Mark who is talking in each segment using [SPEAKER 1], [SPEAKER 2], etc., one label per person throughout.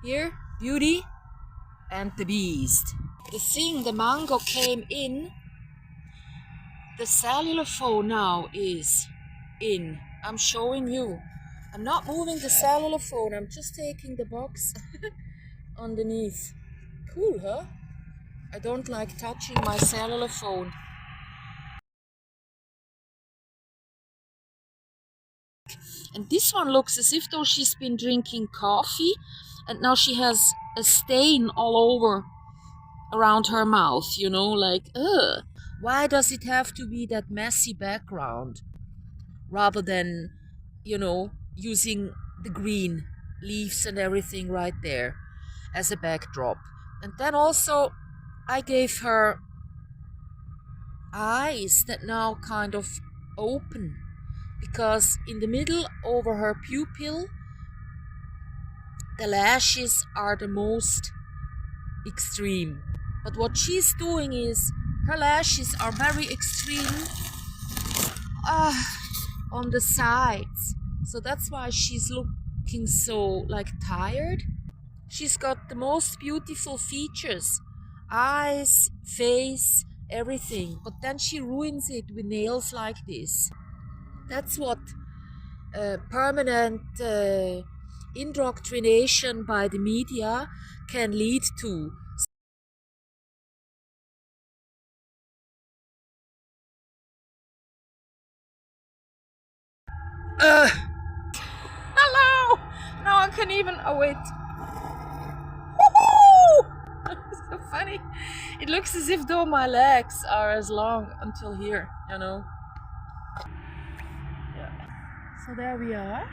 [SPEAKER 1] Here, Beauty and the Beast. The mango came in. The cellular phone now is in. I'm showing you. I'm not moving the cellular phone. I'm just taking the box underneath. Cool, huh? I don't like touching my cellular phone. And this one looks as if though she's been drinking coffee and now she has a stain all over around her mouth, you know, like, ugh. Why does it have to be that messy background rather than, you know, using the green leaves and everything right there as a backdrop? And then also I gave her eyes that now kind of open, because in the middle over her pupil the lashes are the most extreme. But what she's doing is her lashes are very extreme on the sides, so that's why she's looking so like tired. She's got the most beautiful features, eyes, face, everything, but then she ruins it with nails like this. That's what permanent indoctrination by the media can lead to. Hello! Now I can even. Oh, wait. It's so funny. It looks as if though my legs are as long until here, you know. Yeah. So there we are.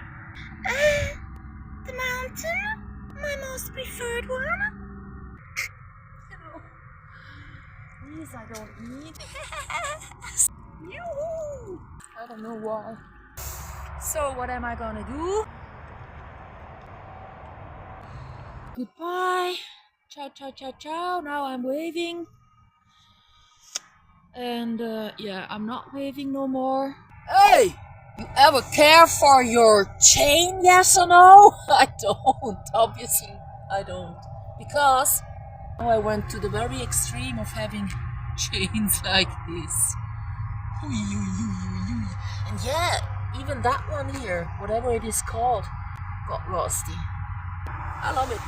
[SPEAKER 1] The mountain, my most preferred one. You know, these I don't need. Yoo-hoo! I don't know why. So what am I gonna do? Goodbye. Ciao, ciao, ciao, ciao. Now I'm waving. And yeah, I'm not waving no more. Hey! You ever care for your chain, yes or no? I don't, obviously I don't. Because I went to the very extreme of having chains like this. And yeah, even that one here, whatever it is called, got rusty. I love it.